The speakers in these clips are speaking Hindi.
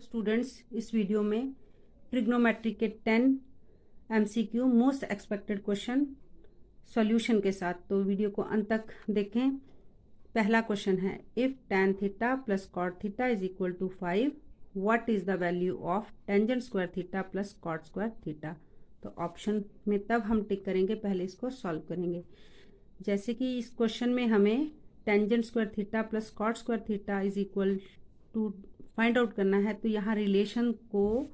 स्टूडेंट्स, इस वीडियो में ट्रिग्नोमेट्री के 10 MCQ most expected question solution के साथ, तो वीडियो को अंत तक देखें। पहला क्वेश्चन है, if tan theta plus cot theta is equal to 5, what is the value of tangent square theta plus cot square theta. तो ऑप्शन में तब हम टिक करेंगे, पहले इसको सॉल्व करेंगे। जैसे कि इस क्वेश्चन में हमें tangent square theta plus cot square theta is equal to find out करना है, तो यहाँ रिलेशन को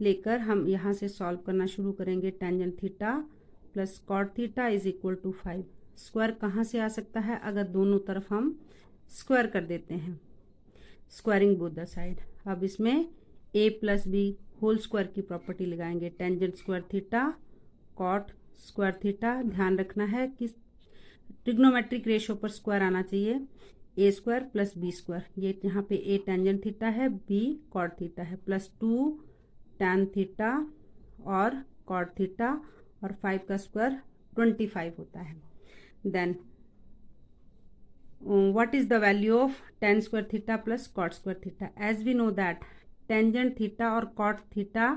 लेकर हम यहाँ से सॉल्व करना शुरू करेंगे। Tangent theta plus cot theta is equal to 5। Square कहाँ से आ सकता है? अगर दोनों तरफ हम स्क्वायर कर देते हैं, स्क्वायरिंग बोथ द साइड। अब इसमें a plus B whole square की प्रॉपर्टी लगाएंगे। Tangent square theta cot square theta, ध्यान रखना है कि ट्रिग्नोमेट्रिक रेशियो पर स्क्वायर आना चाहिए। A square plus B square, ये यहाँ पे ए टेंजेंट थीटा है, बी कॉट थीटा है, प्लस 2 टैन थीटा और कॉट थीटा, और 5 का स्क्वायर 25 होता है। Then what is the value of tan square theta plus cot square theta. As we know that tangent theta और cot theta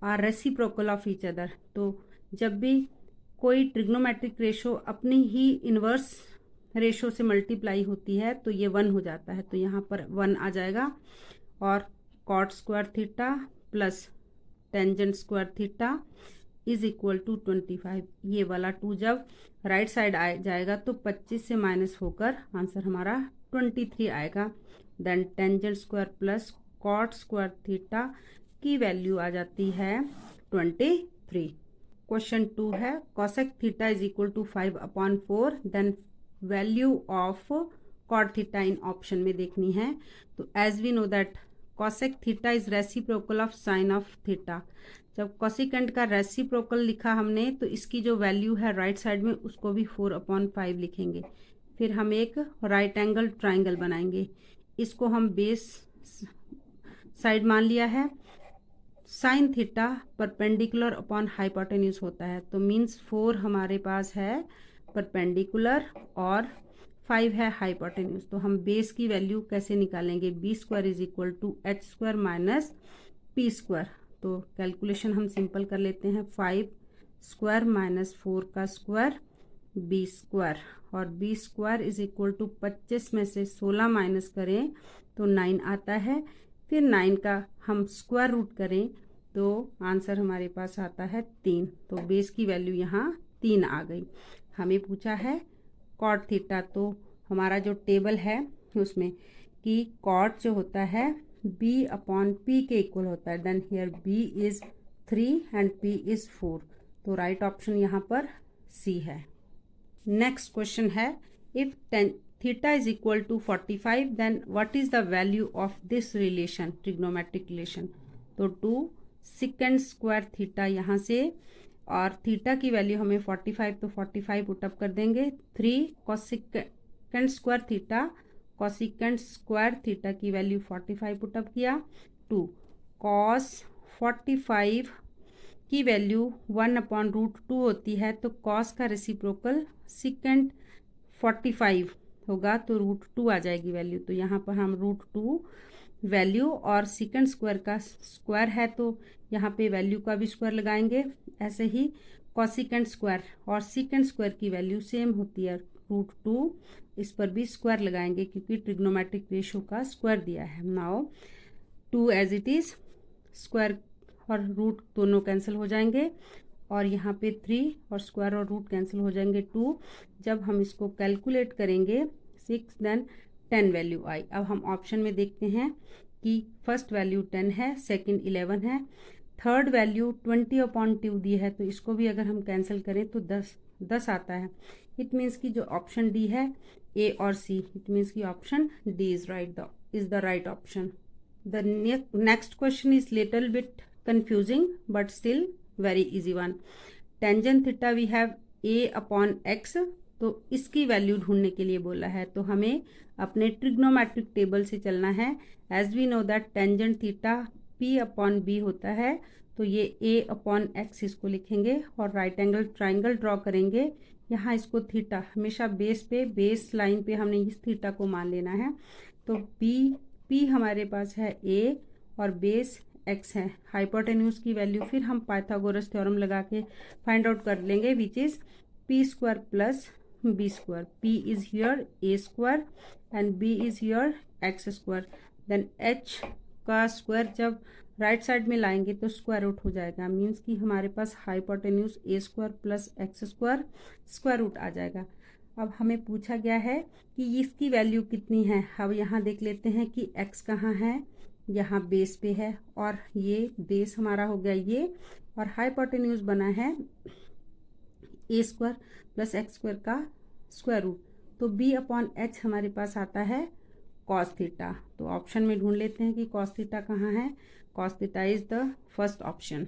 are reciprocal of each other. तो जब भी कोई ट्रिग्नोमेट्रिक रेशो अपनी ही इनवर्स रेशो से मल्टीप्लाई होती है तो ये 1 हो जाता है, तो यहाँ पर 1 आ जाएगा। और cot square theta plus tangent square theta is equal to 25। ये वाला 2 जब राइट साइड आ जाएगा तो 25 से माइनस होकर आंसर हमारा 23 आएगा। Then tangent square plus cot square theta की वैल्यू आ जाती है 23। क्वेश्चन 2 है, cosec theta is equal to 5/4, then value of cot theta इन ऑप्शन में देखनी है। तो as we know that cosec theta is reciprocal of sine of theta. जब कॉसिकेंट का रेसिप्रोकल लिखा हमने तो इसकी जो वैल्यू है राइट साइड में उसको भी 4/5 लिखेंगे। फिर हम एक राइट एंगल ट्राइंगल बनाएंगे, इसको हम बेस साइड मान लिया है। Sine theta perpendicular upon hypotenuse होता है, तो मीन्स 4 हमारे पास है परपेंडिकुलर और 5 है हाइपोटेन्यूज। तो हम बेस की वैल्यू कैसे निकालेंगे? B square is equal to H square minus P square. तो कैलकुलेशन हम सिंपल कर लेते हैं, 5 स्क्वायर माइनस 4 का स्क्वायर बी स्क्वायर, और B square is equal to 25 में से 16 माइनस करें तो 9 आता है। फिर 9 का हम स्क्वायर रूट करें तो आंसर हमारे पास आता है 3। तो बेस की वैल्यू यहाँ 3 आ गई। हमें पूछा है कॉट थीटा, तो हमारा जो टेबल है उसमें कि कॉट जो होता है b/p के इक्वल होता है। Then here b is 3 and p is 4, तो राइट ऑप्शन यहाँ पर c है। नेक्स्ट क्वेश्चन है, if theta is equal to 45, then what is the value of this relation, trigonometric relation. तो 2 सेकेंड स्क्वायर थीटा यहाँ से, और थीटा की वैल्यू हमें 45, तो 45 पुटअप कर देंगे। 3 cosecant square theta, cosecant square theta की वैल्यू 45 पुटअप किया। 2 कॉस 45 की वैल्यू 1/√2 होती है, तो कॉस का रेसिप्रोकल सेकेंड 45 होगा, तो √2 आ जाएगी वैल्यू। तो यहाँ पर हम √2 वैल्यू, और सेकेंड स्क्वायर का स्क्वायर है तो यहाँ पे वैल्यू का भी स्क्वायर लगाएंगे। ऐसे ही कॉसिकेंट स्क्वायर और सेकेंड स्क्वायर की वैल्यू सेम होती है √2, इस पर भी स्क्वायर लगाएंगे क्योंकि ट्रिग्नोमेट्रिक रेशियो का स्क्वायर दिया है। Now 2 as it is, square और रूट दोनों कैंसिल हो जाएंगे, और यहाँ पे 3 और स्क्वायर और रूट कैंसिल हो जाएंगे 2। जब हम इसको कैलकुलेट करेंगे 6, देन 10 वैल्यू आई। अब हम ऑप्शन में देखते हैं कि फर्स्ट वैल्यू 10 है, सेकंड 11 है, थर्ड वैल्यू 20/2 दी है, तो इसको भी अगर हम कैंसिल करें तो 10 आता है। इट मीन्स कि जो ऑप्शन डी है ए और सी, इट मीन्स कि option D is the right option. The next question is little bit confusing but still very easy one. Tangent theta we have a/x, तो इसकी वैल्यू ढूंढने के लिए बोला है, तो हमें अपने ट्रिग्नोमेट्रिक टेबल से चलना है। As we know that tangent theta p/b होता है, तो ये a/x इसको लिखेंगे और राइट एंगल ट्राइंगल ड्रॉ करेंगे। यहाँ इसको थीटा हमेशा बेस लाइन पे हमने इस थीटा को मान लेना है। तो p हमारे पास है a और बेस x है। हाइपोटेन्यूज की वैल्यू फिर हम पाइथागोरस थ्योरम लगा के फाइंड आउट कर लेंगे, which is p square plus b square. p is here a square and b is here x square. Then h का स्क्वायर जब राइट साइड में लाएंगे तो स्क्वायर रूट हो जाएगा, मीन्स कि हमारे पास hypotenuse a square plus x square square root आ जाएगा। अब हमें पूछा गया है कि इसकी वैल्यू कितनी है। अब यहाँ देख लेते हैं कि x कहाँ है, यहाँ बेस पे है, और ये बेस हमारा हो गया ये, और हाइपोटेन्यूज बना है a square plus x square का स्क्वायर रूट। तो b अपॉन h हमारे पास आता है कॉस थीटा। तो ऑप्शन में ढूंढ लेते हैं कि कॉस थीटा कहाँ है। Cos theta is the first option.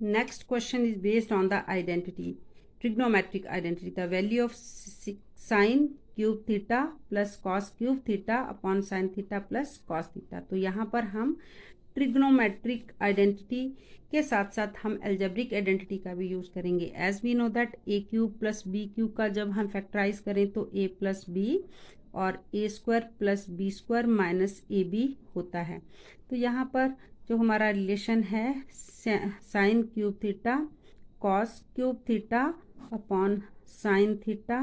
Next question is based on the identity, trigonometric identity. The value of sine cube theta plus cos cube theta upon sine theta plus cos theta. तो यहाँ पर हम ट्रिग्नोमेट्रिक आइडेंटिटी के साथ साथ हम एल्जेब्रिक आइडेंटिटी का भी यूज करेंगे। As we know that A cube plus B cube का जब हम फैक्टराइज करें तो ए प्लस बी और A square plus B square minus A B होता है। तो यहाँ पर जो हमारा रिलेशन है sine cube theta cos cube theta upon sine theta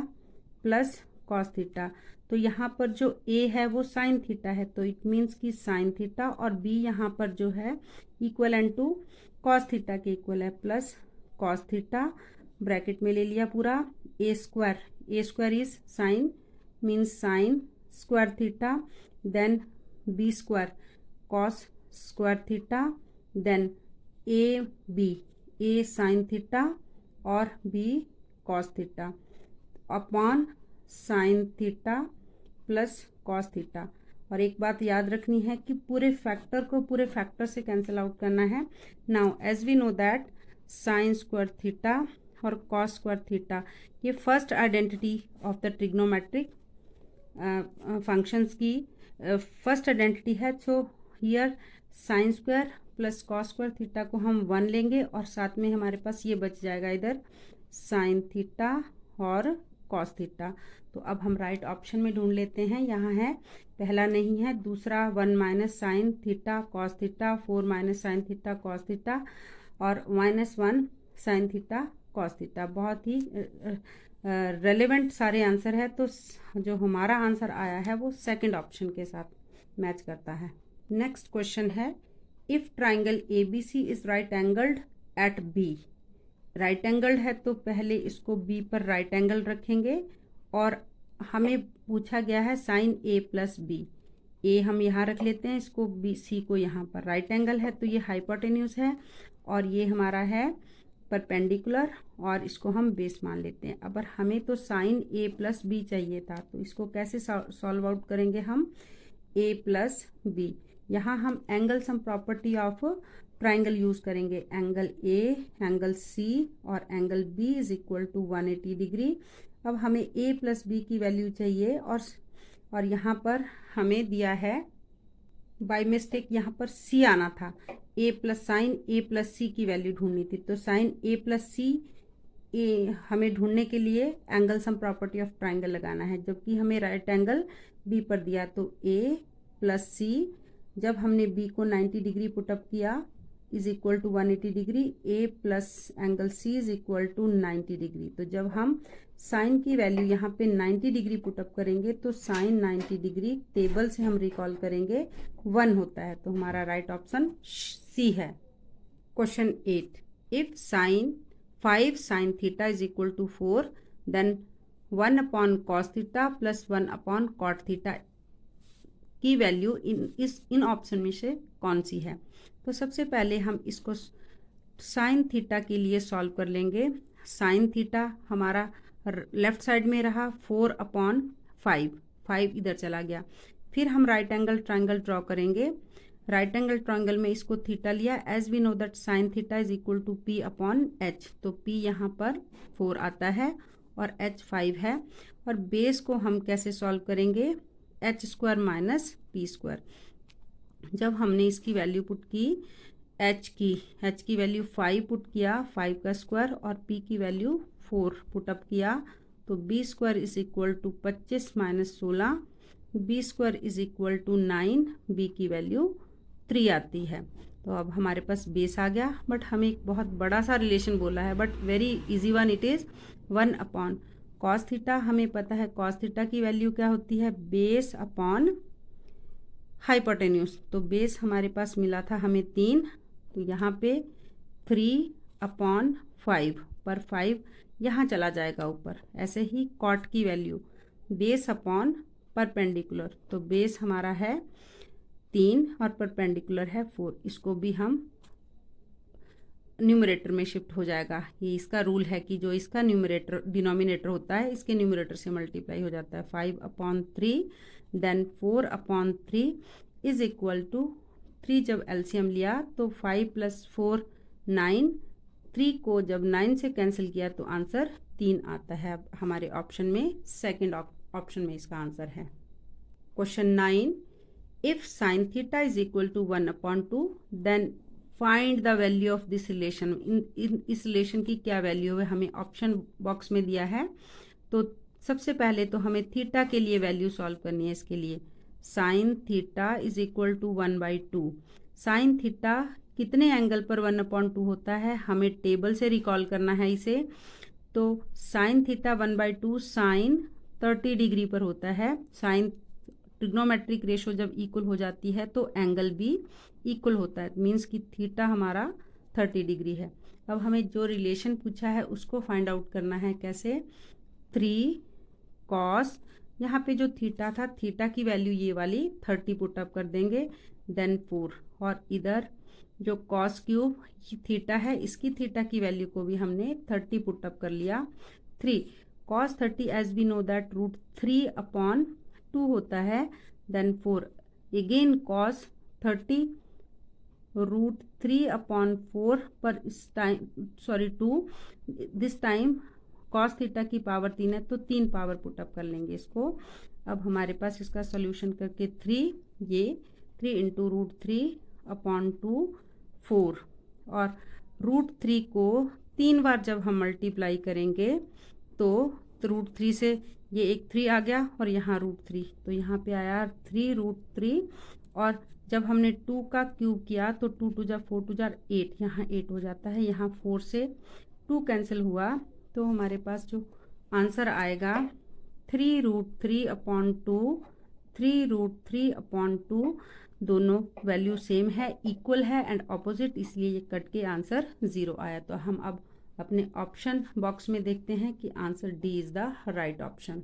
plus cos theta. तो यहाँ पर जो a है वो साइन थीटा है, तो इट मीन्स कि साइन थीटा, और b यहाँ पर जो है equal and to cos theta के इक्वल है, प्लस कॉस थीटा ब्रैकेट में ले लिया पूरा a square is sine means sine square theta, then b square cos square theta, then a sine theta और b cos theta upon sine theta plus cos theta. और एक बात याद रखनी है कि पूरे फैक्टर को पूरे फैक्टर से कैंसिल आउट करना है। Now as we know that sine square theta और कॉस स्क्वायर थीटा ये first identity of the trigonometric functions की फर्स्ट आइडेंटिटी है। So here sine square plus cos square theta को हम 1 लेंगे और साथ में हमारे पास ये बच जाएगा इधर साइन थीटा और कॉस थीटा। तो अब हम राइट ऑप्शन में ढूंढ लेते हैं। यहाँ है पहला नहीं है, दूसरा 1 minus sine theta cos theta, 4 minus sine theta cos theta और -1 साइन थीटा कॉस थीटा। बहुत ही रेलेवेंट सारे आंसर है। तो जो हमारा आंसर आया है वो सेकंड ऑप्शन के साथ मैच करता है। नेक्स्ट क्वेश्चन है, if triangle ABC is right angled at B। Right angled है तो पहले इसको B पर राइट एंगल रखेंगे, और हमें पूछा गया है साइन A प्लस बी। ए हम यहाँ रख लेते हैं, इसको BC को यहाँ पर। राइट एंगल है तो ये हाइपोटेन्यूज है और ये हमारा है परपेंडिकुलर, और इसको हम बेस मान लेते हैं। अब हमें तो साइन A प्लस बी चाहिए था, तो इसको कैसे सॉल्व आउट करेंगे हम, A प्लस बी। यहाँ हम angle sum property of triangle use करेंगे। एंगल A, एंगल C और angle B is equal to 180 degree. अब हमें A प्लस बी की वैल्यू चाहिए, और यहाँ पर हमें दिया है बाय मिस्टेक, यहाँ पर C आना था। A plus sign A plus C की वैल्यू ढूंढनी थी, तो साइन A प्लस C हमें ढूंढने के लिए angle sum property of triangle लगाना है, जबकि हमें राइट एंगल B पर दिया। तो A प्लस C, जब हमने B को 90 डिग्री पुटअप किया is equal to 180 degree, A plus angle C is equal to 90 degree. तो जब हम साइन की वैल्यू यहाँ पे 90 डिग्री पुटअप करेंगे तो साइन 90 डिग्री टेबल से हम रिकॉल करेंगे 1 होता है। तो हमारा राइट ऑप्शन C है। Question 8, if sine 5 sine theta is equal to 4 then 1 upon cos theta plus 1 upon cot theta की वैल्यू इन ऑप्शन में से कौन सी है। तो सबसे पहले हम इसको साइन थीटा के लिए सॉल्व कर लेंगे। साइन थीटा हमारा लेफ्ट साइड में रहा 4 अपॉन 5 इधर चला गया। फिर हम राइट एंगल ट्राइंगल ड्रॉ करेंगे। राइट एंगल ट्राइंगल में इसको थीटा लिया। As we know that sine theta is equal to P upon H। तो P यहाँ पर 4 आता है और H 5 है। और बेस को हम कैसे सॉल्व करेंगे, H square minus P square. जब हमने इसकी वैल्यू पुट की H की वैल्यू 5 पुट किया, 5 का स्क्वायर, और P की वैल्यू 4 पुटअप किया, तो B square is equal to 25 minus 16, B square is equal to 9, B की वैल्यू 3 आती है। तो अब हमारे पास बेस आ गया, बट हमें एक बहुत बड़ा सा रिलेशन बोला है, but very easy one it is 1 upon cos theta. हमें पता है कॉस थीटा की वैल्यू क्या होती है, बेस अपॉन हाइपोटेन्यूज। तो बेस हमारे पास मिला था हमें 3, तो यहाँ पे 3/5 पर 5 यहाँ चला जाएगा ऊपर। ऐसे ही कॉट की वैल्यू बेस अपॉन परपेंडिकुलर, तो बेस हमारा है 3 और परपेंडिकुलर है 4। इसको भी हम न्यूमरेटर में शिफ्ट हो जाएगा। ये इसका रूल है कि जो इसका न्यूमरेटर डिनोमिनेटर होता है इसके न्यूमरेटर से मल्टीप्लाई हो जाता है। 5/3 देन 4/3 इज इक्वल टू 3। जब एलसीएम लिया तो 5 + 4 9, 3 को जब 9 से कैंसिल किया तो आंसर 3 आता है। अब हमारे ऑप्शन में सेकेंड ऑप्शन में इसका आंसर है। Question 9, if sine theta is equal to 1/2 then find the value of this relation. इस रिलेशन की क्या वैल्यू है हमें ऑप्शन बॉक्स में दिया है। तो सबसे पहले तो हमें थीटा के लिए वैल्यू सॉल्व करनी है। इसके लिए sine theta is equal to 1/2। Sine theta कितने एंगल पर 1/2 होता है, हमें टेबल से रिकॉल करना है इसे। तो साइन थीटा 1/2 साइन 30 डिग्री पर होता है। साइन ट्रिग्नोमेट्रिक रेशो जब इक्वल हो जाती है तो एंगल भी इक्वल होता है, मीन्स कि थीटा हमारा 30 डिग्री है। अब हमें जो रिलेशन पूछा है उसको फाइंड आउट करना है। कैसे, 3 कॉस, यहाँ पे जो थीटा था थीटा की वैल्यू ये वाली 30 पुटअप कर देंगे, देन 4, और इधर जो कॉस क्यूब थीटा है इसकी थीटा की वैल्यू को भी हमने 30 पुटअप कर लिया। 3 cos 30 as we know that √3/2 होता है, देन 4 अगेन कॉस 30 √3/4 पर इस time 2 this time cos theta की पावर 3 है तो 3 पावर पुटअप कर लेंगे इसको। अब हमारे पास इसका सोल्यूशन करके 3 × √3/2 4, और √3 को 3 बार जब हम मल्टीप्लाई करेंगे तो √3 से ये एक 3 आ गया और यहाँ √3, तो यहाँ पे आया 3√3, और जब हमने 2 का क्यूब किया तो 2 × 4 × 8, यहाँ 8 हो जाता है। यहाँ 4 से 2 कैंसिल हुआ तो हमारे पास जो आंसर आएगा 3√3/2, 3√3/2 दोनों वैल्यू सेम है, इक्वल है एंड ऑपोजिट, इसलिए ये कट के आंसर 0 आया। तो हम अब अपने ऑप्शन बॉक्स में देखते हैं कि answer D is the right option.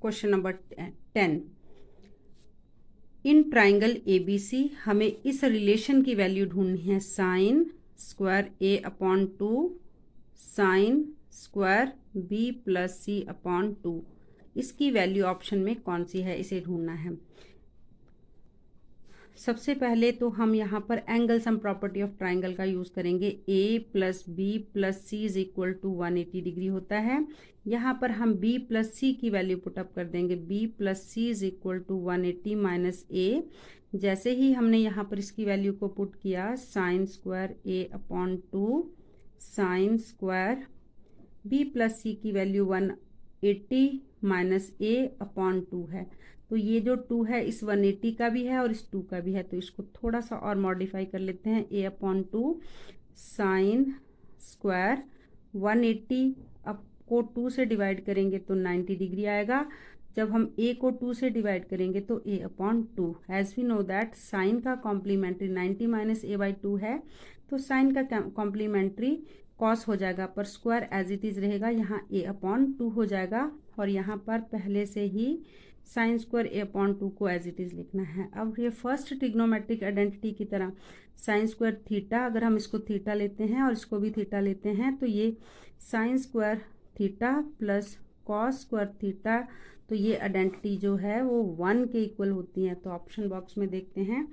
Question number 10, in triangle ABC हमें इस रिलेशन की वैल्यू ढूंढनी है, sin square A/2 sin square B + C/2। इसकी वैल्यू ऑप्शन में कौन सी है, इसे ढूंढना है। सबसे पहले तो हम यहाँ पर angle sum property of triangle का यूज़ करेंगे। A + B + C = 180 डिग्री होता है। यहाँ पर हम B + C की वैल्यू पुटअप कर देंगे। B + C = 180 - A। जैसे ही हमने यहाँ पर इसकी वैल्यू को पुट किया, sin square A/2 sin square B + C की वैल्यू 180 - A/2 है। तो ये जो 2 है इस 180 का भी है और इस 2 का भी है, तो इसको थोड़ा सा और मॉडिफाई कर लेते हैं। A/2 साइन स्क्वायर 180 अब को 2 से डिवाइड करेंगे तो 90 डिग्री आएगा। जब हम A को 2 से डिवाइड करेंगे तो A/2। As we know that sine का कॉम्प्लीमेंट्री 90 - A/2 है, तो साइन का कॉम्प्लीमेंट्री कॉस हो जाएगा, पर स्क्वायर एज इट इज़ रहेगा, यहाँ A/2 हो जाएगा। और यहाँ पर पहले से ही साइन स्क्वायर A/2 को एज इट इज़ लिखना है। अब ये फर्स्ट ट्रिग्नोमेट्रिक आइडेंटिटी की तरह साइन स्क्वायर थीटा, अगर हम इसको थीटा लेते हैं और इसको भी थीटा लेते हैं तो ये sign square theta plus cos square theta, तो ये आइडेंटिटी जो है वो 1 के इक्वल होती है। तो ऑप्शन बॉक्स में देखते हैं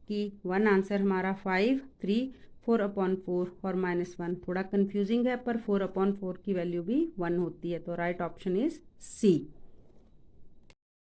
कि 1 आंसर हमारा 5, 3, 4/4 और -1 थोड़ा कंफ्यूजिंग है, पर 4/4 की वैल्यू भी 1 होती है। तो राइट ऑप्शन इज C।